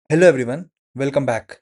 Hello everyone, welcome back.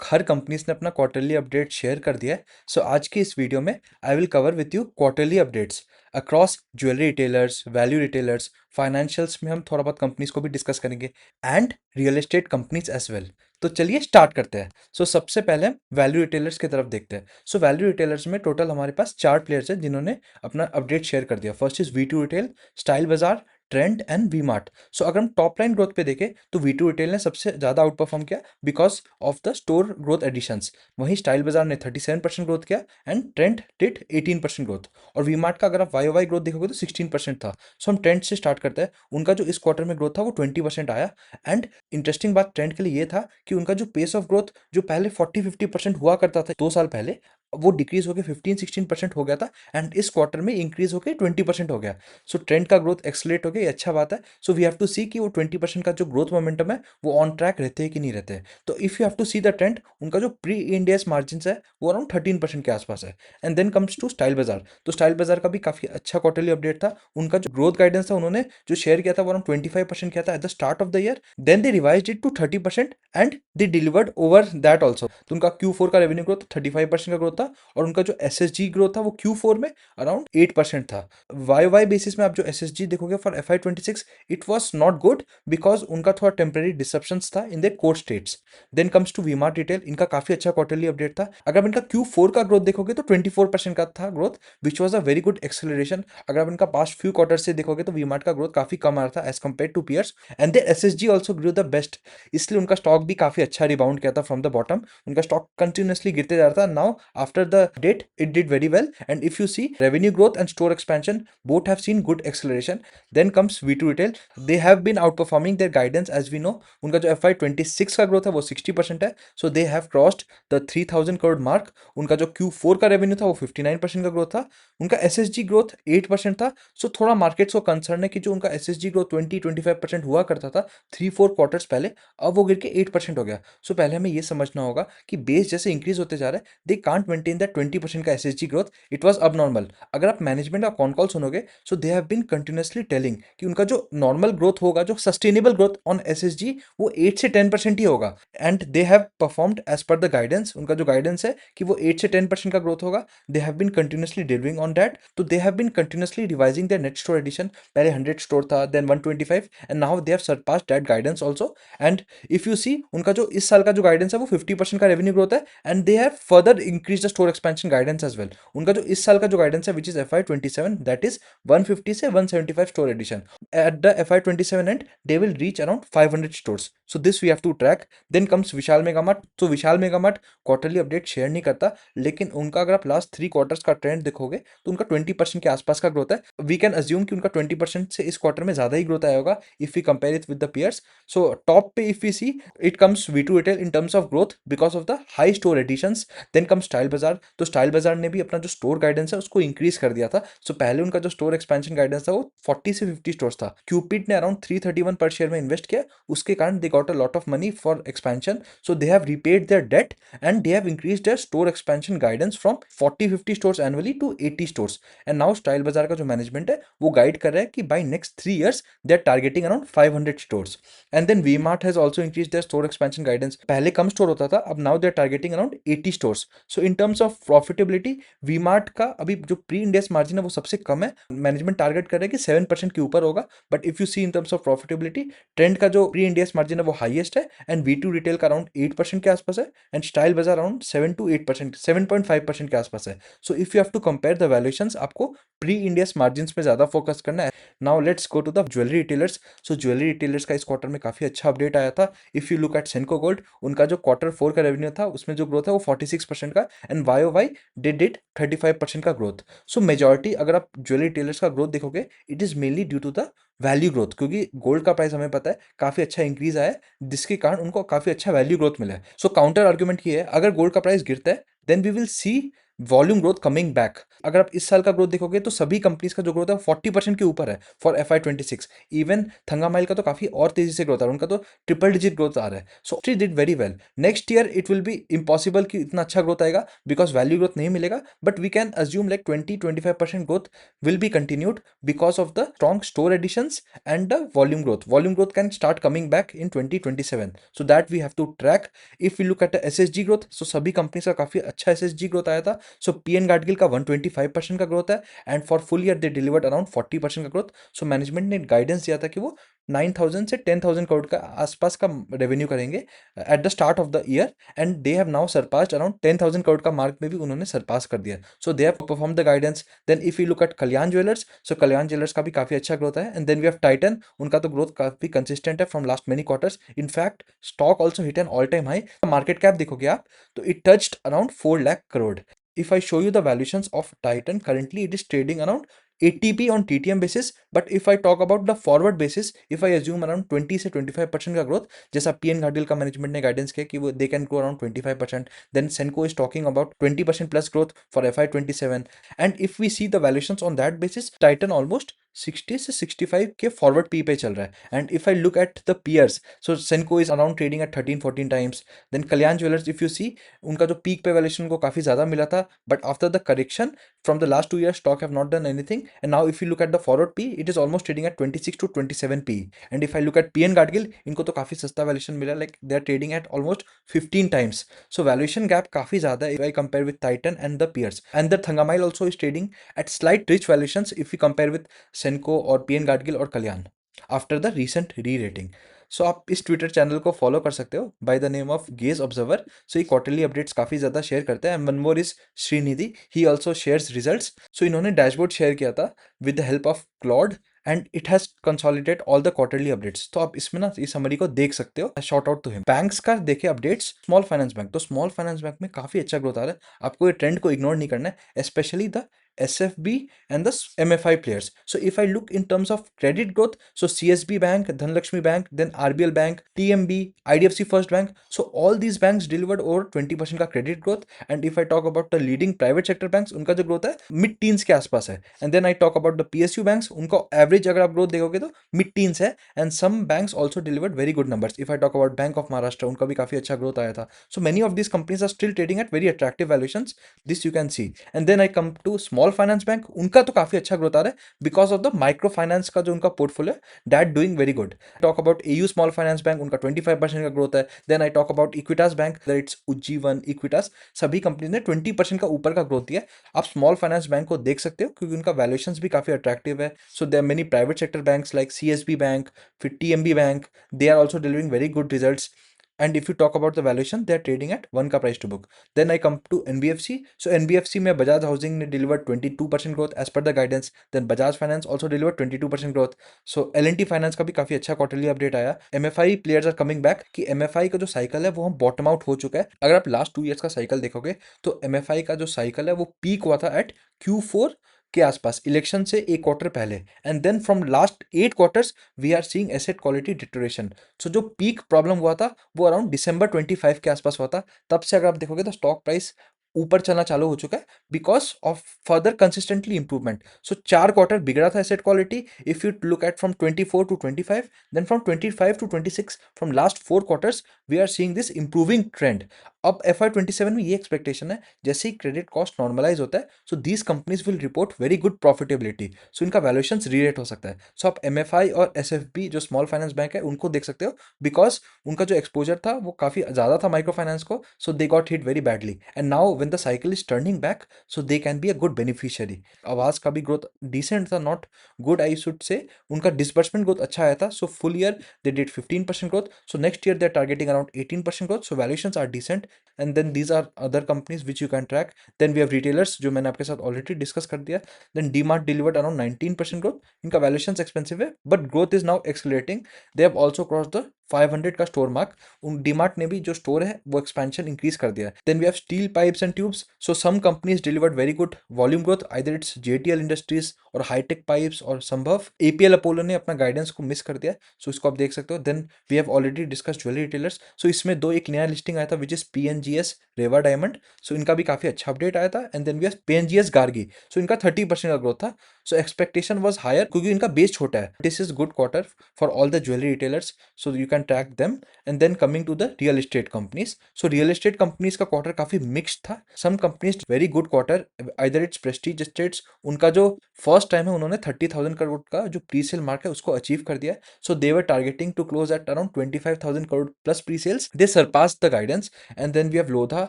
हर companies ने अपना क्वार्टरली अपडेट शेयर कर दिया है। आज की इस वीडियो में I will cover with you quarterly updates across jewellery retailers, value retailers, financials में हम थोड़ा बहुत कंपनीज को भी डिस्कस करेंगे and real estate companies as well. तो चलिए स्टार्ट करते हैं। सबसे पहले हम वैल्यू रिटेलर्स की तरफ देखते हैं। वैल्यू रिटेलर्स में टोटल हमारे पास 4 प्लेयर्स हैं जिन्होंने अपना अपडेट शेयर कर दिया। First is V2 retail, style बाजार, ट्रेंड एंड वी मार्ट। अगर हम टॉप लाइन ग्रोथ पे देखें तो V2 रिटेल ने सबसे ज़्यादा आउट परफॉर्म किया because of the store growth additions. वहीं स्टाइल बाजार ने 37% ग्रोथ किया एंड ट्रेंड डिड 18% ग्रोथ। और वी मार्ट का अगर आप वाई ग्रोथ देखोगे तो 16% था। हम ट्रेंड से स्टार्ट करते हैं। उनका जो इस क्वार्टर में ग्रोथ था वो 20% आया। एंड इंटरेस्टिंग बात ट्रेंड के लिए ये था कि उनका जो पेस ऑफ ग्रोथ जो पहले 40-50% हुआ करता था 2 साल पहले, वो डिक्रीज होकर 15-16% हो गया था एंड इस क्वार्टर में इंक्रीज होकर 20% हो गया। ट्रेंड का ग्रोथ एक्सलेट हो गया, ये अच्छा बात है। वी हैव टू सी कि वो 20% का जो ग्रोथ मोमेंटम है वो ऑन ट्रैक रहते हैं कि नहीं रहते हैं। तो if you have to see the Trent, उनका जो प्री इंडियस मार्जिन है वो अराउंड 13% के आसपास है। And then comes to Style Bazaar. तो स्टाइल बाजार का भी काफी अच्छा क्वार्टरली अपडेट था। उनका जो ग्रोथ गाइडेंस था उन्होंने जो शेयर किया था वो अराउंड 25% किया था at the start of the year. Then they revised it to 30% and they delivered over that also. तो उनका Q4 का रेवेन्यू ग्रोथ 35% का ग्रोथ था और उनका जो SSG ग्रोथ था वो Q4 में अराउंड 8% था। वाई बेसिस में आप जो SSG देखोगे for FY26, it was not good because उनका थोड़ा टेम्परेरी डिसप्शंस था in the core states. Then comes to V Mart retail, इनका काफी अच्छा क्वार्टरली अपडेट था। अगर आप इनका Q4 का ग्रोथ देखोगे तो 24% का था growth, which was a very good acceleration. अगर आप इनका पास्ट फ्यू क्वार्टर से देखोगे तो वीमार्ट का ग्रोथ काफी कम आ रहा था as compared to peers. And their SSG also grow the best, इसलिए उनका स्टॉक भी काफी अच्छा रिबाउंड किया था फ्रॉम द बॉटम। उनका स्टॉक कंटिन्यूसली गिरते जा रहा था। Now after the date it did very well and if you see revenue growth and store expansion both have seen good acceleration. Then comes V2 Retail. They have been outperforming their guidance as we know. उनका जो FY26 का growth है वो 60% है। They have crossed the 3000 crore mark. उनका जो Q4 का revenue था वो 59% का ग्रोथ था। उनका SSG ग्रोथ 8% था। थोड़ा मार्केट्स को कंसर्न है कि जो उनका SSG ग्रोथ 20-25% हुआ करता था 3-4 क्वार्टर्स पहले, अब वो गिर के 8% हो गया। पहले हमें ये समझना होगा कि बेस जैसे इंक्रीज होते जा रहा है, दे कांट मेंटेन दैट 20% का SSG ग्रोथ। इट वॉज अब नॉर्मल। अगर आप मैनेजमेंट का कॉन कॉल सुनोगे they have been continuously telling कि उनका जो नॉर्मल ग्रोथ होगा, जो सस्टेनेबल ग्रोथ ऑन SSG, वो 8 से 10% ही होगा। And they have performed as per the guidance. उनका जो गाइडेंस है कि वो 8 से 10% का ग्रोथ होगा, they have been continuously delivering on that. तो they have been continuously revising their net store addition. पहले 100 स्टोर था, then 125 and now they have surpassed that guidance also. And if you see उनका जो इस साल का जो गाइडेंस है वो 50% का रेवेन्यू ग्रोथ है and they have further increase the store expansion guidance as well. उनका जो इस साल का जो गाइडेंस है which is FY27, that is 150 से 175 store addition. At the FY27 and they will reach around 500 stores. This we have to track. Then comes Vishal Mega Mart. Vishal Mega Mart quarterly update share नहीं करता, लेकिन उनका अगर आप last 3 quarters का trend देखोगे तो उनका 20% के आसपास का ग्रोथ है। वी कैन अज्यूम कि उनका 20% से इस क्वार्टर में ज्यादा ही ग्रोथ आया होगा if you compare it with the peers. Top पे if you see it comes V2 retail in terms of growth because of the high store additions. Then come style Bazaar. Style Bazaar ने भी अपना जो store guidance है उसको increase कर दिया था। पहले उनका जो स्टोर एक्सपेंशन गाइडेंस था वो 40 से 50 स्टोर्स था। क्यूपिड ने अराउंड 331 पर शेयर में इन्वेस्ट किया, उसके कारण they got a lot of money for expansion. They have repaid their debt and they have increase their store expansion guidance from 40-50 stores annually to 80 stores. And now Style Bazaar का जो management है वो guide कर रहा है कि by next 3 years they are targeting around 500 stores. And then V Mart has also increase their store expansion guidance. पहले कम स्टोर होता था, अब now they are targeting around 80 stores. In terms of profitability V Mart का अभी जो pre index margin है वो सबसे कम है। मैनेजमेंट टारगेट कर रहा है कि 7% के ऊपर होगा। But if you see in terms of profitability, Trent का जो प्री इंडेक्स मार्जिन है वो हाईएस्ट है एंड V2 रिटेल का अराउंड 8% के आसपास है and Style Bazaar around 7 to 8%, 7.5% के आसपास है। If you have to compare the valuations, आपको प्री इंडेक्स मार्जिन पे ज्यादा फोकस करना है। Now let's go to the jewellery retailers. Jewellery retailers का इस क्वार्टर में काफी अच्छा अपडेट आया था। If you look at Senco Gold, उनका जो Q4 का रेवेन्यू था उसमें जो ग्रोथ है वो 46% का एंड YOY डिड 35% का ग्रोथ। मेजॉरिटी अगर आप ज्वेलरी टेलर्स का ग्रोथ देखोगे, it is mainly due to the value growth, क्योंकि गोल्ड का प्राइस हमें पता है काफी अच्छा इंक्रीज आया है, जिसके कारण उनको काफी अच्छा वैल्यू ग्रोथ मिला है। काउंटर आर्ग्यूमेंट ये है, अगर गोल्ड का प्राइस गिरता है then we will see volume growth coming back. अगर आप इस साल का ग्रोथ देखोगे तो सभी कंपनीज का जो ग्रोथ है 40% के ऊपर है फॉर FY 26। इवन थंगामाइल का तो काफी और तेजी से ग्रोथ आ रहा है, उनका तो ट्रिपल डिजिट ग्रोथ आ रहा है। So it did very well. Next year it will be impossible कि इतना अच्छा ग्रोथ आएगा बिकॉज वैल्यू ग्रोथ नहीं मिलेगा, but we can assume like 20-25% growth will be continued because of the strong store additions and the volume growth. Volume growth can start coming back in 2027. So that we have to track. If we look at the SSG growth, so सभी companies का काफी अच्छा SSG growth आया था। सो PN Gadgil का 125% का growth है and for full year they delivered around 40% का ग्रोथ। सो मैनेजमेंट ने गाइडेंस दिया था कि वो 9,000 से 10,000 करोड़ का आसपास का रेवेन्यू करेंगे at the start of the year, and they have now surpassed around 10,000 crore का मार्क में भी उन्होंने सरपास कर दिया। So they have perform the guidance. Then if you look at Kalyan Jewellers, so Kalyan Jewellers का भी काफी अच्छा ग्रोथ है। And then we have Titan, उनका तो ग्रोथ काफी कंसिस्टेंट है from last many quarters. In fact stock also hit an all time high. Market cap देखोगे आप तो it touched around 4 lakh crore. If I show you the valuations of Titan, currently it is trading around 80p on TTM basis, but if I talk about the forward basis, if I assume around 20 से 25% का growth, जैसा PN घाटिल का management ने guidance किया कि वो they can grow around 25%, then Senco is talking about 20% plus growth for FY 27, and if we see the valuations on that basis, Titan almost 60 से 65 के फॉरवर्ड पी पे चल रहा है। And if I look at the peers, so Senco is around trading at 13-14 times. Then Kalyan Jewellers if you see, उनका जो peak पे valuation को काफी ज्यादा मिला था, but after the correction from the last 2 years stock have not done anything, and now if you look at the forward P, it is almost trading at 26 to 27 P। and if I look at PN Gadgil, इनको तो काफी सस्ता valuation मिला, like they are trading at almost 15 times। so valuation gap काफी ज्यादा है if I compare with Titan and the peers, and the Thangamile also is trading at slight rich valuations if we compare with Senco or PN Gadgil or Kalyan after the recent re-rating। सो आप इस Twitter channel को follow कर सकते हो by the name of Gauge Observer. So ये quarterly updates काफ़ी ज़्यादा share करते हैं। One more is Shrinidhi, he also shares results. So इन्होंने डैशबोर्ड शेयर किया था with the help of Claude, and it has consolidate all the quarterly updates. तो आप इसमें ना इस समरी को देख सकते हो। Shout out to him. Banks का देखे अपडेट्स, स्मॉल फाइनेंस बैंक, तो स्मॉल फाइनेंस बैंक में काफ़ी अच्छा ग्रोथ आ रहा है। आपको ये ट्रेंड को इग्नोर नहीं करना है, specially the SFB and the MFI players. So if I look in terms of credit growth, so CSB Bank, Dhanlakshmi Bank, then RBL Bank, TMB, IDFC First Bank, so all these banks delivered over 20% का credit growth। and if I talk about the leading private sector banks, उनका जो growth है mid teens के आसपास है। and then I talk about the PSU banks, उनका average अगर आप growth देखोगे तो mid teens है। and some banks also delivered very good numbers। if I talk about Bank of Maharashtra, उनका भी काफी अच्छा growth आया था। so many of these companies are still trading at very attractive valuations, this you can see। and then I come to small finance bank, उनका तो काफी अच्छा ग्रोथ आ रहा है because of the micro finance का जो उनका portfolio that doing very good. Talk about AU small finance bank, उनका 25% का ग्रोथ है। Then I talk about Equitas bank, it's Ujjivan, Equitas, सभी कंपनी ने 20% का ऊपर का ग्रोथ दिया। आप स्मॉल फाइनेंस बैंक को देख सकते हो क्योंकि उनका वैल्यूएशंस भी काफी अट्रैक्टिव है। So there many private sector banks like CSB bank, फिर TMB bank, they are also delivering very good results. and if you talk about the valuation, they are trading at 1 का price to book। then I come to NBFC। so NBFC में Bajaj Housing ने delivered 22% growth as per the guidance। then Bajaj Finance also delivered 22% growth। so L&T Finance का भी काफी अच्छा quarterly update आया। MFI players are coming back कि MFI का जो साइकिल है वो हम बॉटम आउट हो चुका है। अगर आप लास्ट 2 years का साइकिल देखोगे तो MFI का जो साइकिल है वो पीक हुआ था एट Q4 के आसपास, इलेक्शन से एक क्वार्टर पहले। And then from last 8 quarters we are seeing asset quality deterioration. So जो पीक प्रॉब्लम हुआ था वो अराउंड December 25 के आसपास हुआ था। तब से अगर आप देखोगे तो स्टॉक प्राइस ऊपर चलना चालू हो चुका है because of further consistently improvement. So 4 quarter बिगड़ा था asset quality. If you look at from 24 to 25, then from 25 to 26, from last 4 quarters we are seeing this improving trend. अब FY 27 में ये एक्सपेक्टेशन है जैसे ही क्रेडिट कॉस्ट नॉर्मलाइज होता है, so these companies will report very good profitability. So इनका valuation re-rate हो सकता है। सो आप MFI और SFB जो स्मॉल फाइनेंस बैंक है उनको देख सकते हो बिकॉज उनका जो एक्सपोजर था वो काफी ज्यादा था माइक्रो फाइनेंस को। So they got hit very badly, and now when the cycle is turning back, so they can be a good beneficiary. Aavas का भी ग्रोथ डिसेंट था, not good I should say. उनका डिसबर्समेंट ग्रोथ अच्छा आया था। So full year they did 15% growth. So next year they are targeting around 18% growth. So valuations are decent, and then these are other companies which you can track. Then we have retailers जो मैंने आपके साथ already discuss कर दिया। Then DMart delivered around 19% growth. इनका valuations expensive है but growth is now accelerating. They have also cross the 500 का store mark उन डीमार्ट ने भी जो स्टोर है वो एक्सपेंशन इंक्रीज कर दिया है। Then we have steel pipes and tubes, so some companies delivered very good volume growth, either it's JTL industries और हाईटेक पाइप्स और संभव एपीएल अपोलो ने अपना गाइडेंस को मिस कर दिया, सो इसको आप देख सकते हो। Then we have already discuss jewellery retailers, so इसमें दो एक नया लिस्टिंग आया था विच इज पीएनजीएस रेवा डायमंड, सो इनका भी काफी अच्छा अपडेट आया था। And then we have PNGS Gargi, so इनका 30% का ग्रोथ था, सो एक्सपेक्टेशन वाज हायर क्योंकि इनका बेस छोटा है। This is good quarter for all the jewellery retailers, so you can track them. And then coming to the real estate companies, so real estate companies का quarter काफी mixed था। Some companies very good quarter, either it's Prestige estates, उनका जो first time है उन्होंने 30,000 करोड़ का जो pre sale mark है उसको अचीव कर दिया, so they were targeting to close at around 25,000 crore plus pre sales, they surpass the guidance. And then we have Lodha,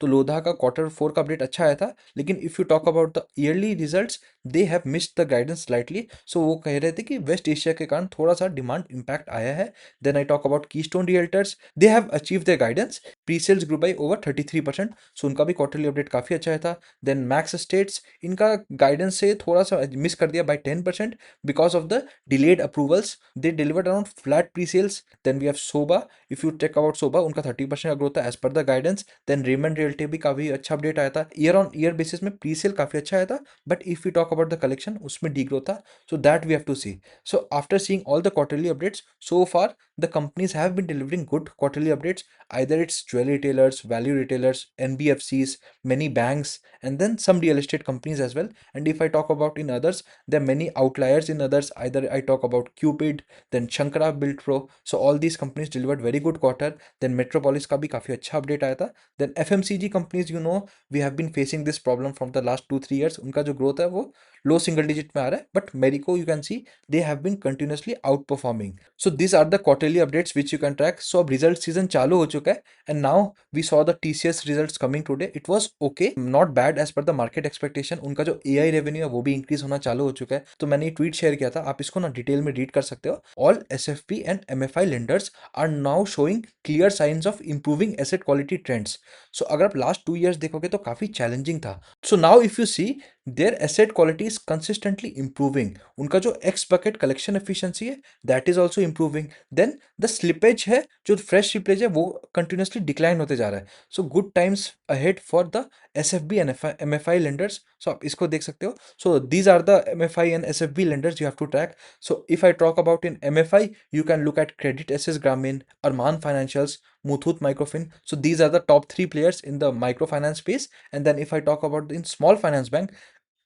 तो लोधा का क्वार्टर 4 का अपडेट अच्छा आया था, लेकिन if you talk about the yearly results they have missed the guidance slightly, so वो कह रहे थे कि वेस्ट एशिया के कारण थोड़ा सा डिमांड इंपैक्ट आया है। Then I talk about Keystone Realtors, they have achieve their guidance, pre sales grow by over 33%, so उनका भी क्वार्टरली अपडेट काफी अच्छा था। देन मैक्स एस्टेट्स, इनका गाइडेंस से थोड़ा सा मिस कर दिया by 10% because of the delayed approvals, they delivered around flat pre sales. Then we have Sobha, if you check about Sobha उनका 30% का ग्रोथ था as per the guidance. Then Raymond realty भी काफी अच्छा अपडेट आया था, ईयर ऑन ईयर बेसिस में pre sale काफी अच्छा आया था, but if you talk about the collection उसमें डी ग्रोथ था, so that we have to see. So after seeing all the quarterly updates so far, the companies have been delivering good quarterly updates, either it's jewelry retailers, value retailers, NBFCs, many banks, and then some real estate companies as well. And if I talk about in others, there are many outliers in others, either I talk about Cupid, then Shankara Build Pro, so all these companies delivered very good quarter. Then Metropolis का भी काफी अच्छा update आया था। Then FMCG companies, you know, we have been facing this problem from the last 2-3 years, उनका जो growth है वो लो सिंगल डिजिट में आ रहा है, but Marico you can see they have been continuously out performing. So this are the quarterly updates which you can track. So अब result season चालू हो चुका है, and now we saw the TCS results coming today, it was okay, not bad as per the market expectation. उनका जो AI revenue है वो भी इंक्रीज होना चालू हो चुका है, तो मैंने ये ट्वीट शेयर किया था, आप इसको ना डिटेल में रीड कर सकते हो। All SFP and MFI lenders are now showing clear signs of improving asset quality trends. So अगर आप लास्ट 2 ईयर्स देखोगे तो काफी चैलेंजिंग था। So now if you see their asset quality is consistently improving, उनका जो एक्स बकेट कलेक्शन एफिशिएंसी है that is also improving. Then the slippage है, जो फ्रेश स्लिपेज है वो कंटिन्यूअसली डिक्लाइन होते जा रहा है, so good times ahead for the SFB and MFI lenders. So आप इसको देख सकते हो। So these are the MFI and SFB lenders you have to track. So if I talk about in MFI you can look at Credit Access Grameen, Arman Financials, Muthoot Microfin. So these are the top three players in the microfinance space. And then if I talk about in small finance bank,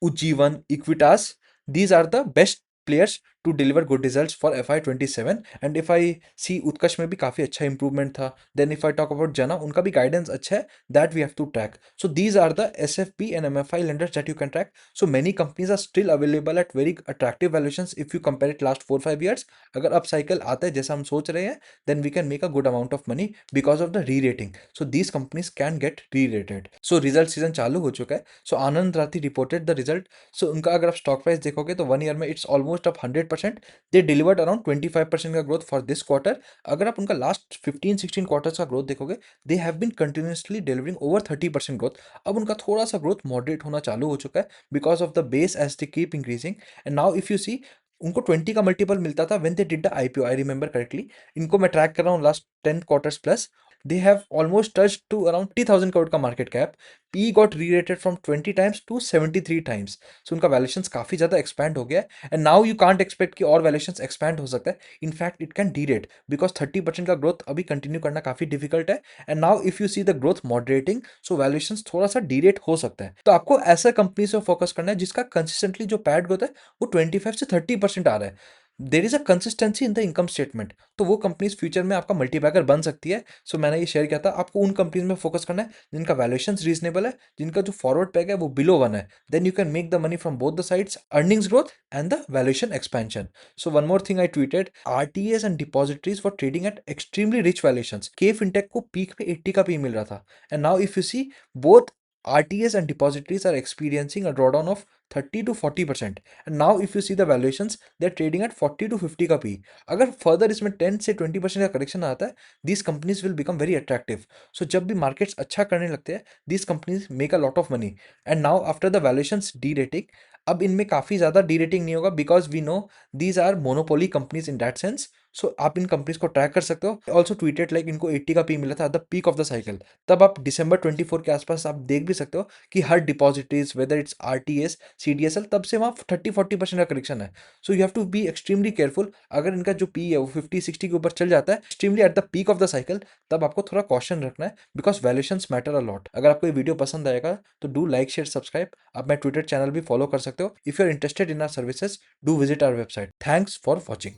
Ujjivan, Equitas, these are the best players to deliver good results for FY27. And if I see Utkarsh में भी काफी अच्छा improvement था. Then if I talk about Jana, उनका भी guidance अच्छा है, that we have to track. So these are the SFB and MFI lenders that you can track. So many companies are still available at very attractive valuations if you compare it last 4-5 years. अगर अब cycle आता है जैसा हम सोच रहे हैं, then we can make a good amount of money because of the re-rating. So these companies can get re-rated. So result season चालू हो चुका है. So Anand Rathi reported the result. So उनका अगर आप स्टॉक प्राइस देखोगे तो 1 year में it's almost up 100%, they delivered around 25% का ग्रोथ फॉर दिस क्वार्टर। अगर आप उनका लास्ट 15-16 क्वार्टर्स का ग्रोथ देखोगे, they have been continuously delivering over 30% growth. अब उनका थोड़ा सा ग्रोथ मॉडरेट होना चालू हो चुका है because of the base as they keep increasing. And now if you see, उनको 20 का मल्टीपल मिलता था when they did the IPO, I remember correctly. इनको मैं ट्रैक कर रहा हूँ last 10 quarters plus, they have almost touched to around 50,000 crore का market cap. PE got re-rated from 20 times to 73 times. So उनका valuations काफी ज्यादा expand हो गया है, and now you can't expect कि और valuations expand हो सकता है. In fact, it can de-rate because 30% का growth अभी continue करना काफी difficult है. And now if you see the growth moderating, so valuations थोड़ा सा de-rate हो सकता है. तो आपको ऐसा कंपनी से फोकस करना है जिसका consistently जो पैड ग्रोथ है वो 25 से 30% आ रहा है. There is a consistency in the income statement, तो वो कंपनीज फ्यूचर में आपका मल्टीपैकर बन सकती है। सो मैंने ये शेयर किया था, आपको उन कंपनीज में फोकस करना है जिनका वैल्यूएशन रीजनेबल है, जिनका जो फॉरवर्ड पैक है वो बिलो 1 है, then you can make the money from both the sides, earnings growth and the valuation expansion. So one more thing I tweeted, RTS and depositories for trading at extremely rich valuations. के fintech को peak पे 80 का P मिल रहा था, and now if you see both RTS and depositories are experiencing a drawdown of 30 to 40%. And now if you see the valuations, they're trading at 40 to 50 का P। अगर further इसमें 10 से 20% का करेक्शन आता है, these companies will become very attractive. So जब भी markets अच्छा करने लगते हैं, these companies make a lot of money. And now after the valuations de-rating, अब इनमें काफी ज्यादा de-rating नहीं होगा because we know these are monopoly companies in that sense. सो आप इन कंपनीज को ट्रैक कर सकते हो। ऑल्सो ट्वीटेड लाइक इनको 80 का पी मिला था at the peak of the cycle. तब आप दिसंबर 24 के आसपास आप देख भी सकते हो कि हर depositories whether it's RTS CDSL तब से वहाँ 30-40% का करेक्शन है। So you have to be extremely careful. अगर इनका जो पी है वो 50-60 के ऊपर चल जाता है extremely at the peak of the cycle, तब आपको थोड़ा कॉशन रखना है because valuations matter a lot. अगर आपको ये वीडियो पसंद आएगा तो डू लाइक शेयर सब्सक्राइब। आप मेरा ट्विटर चैनल भी फॉलो कर सकते हो। If you are interested in our services, do visit our website. Thanks for watching.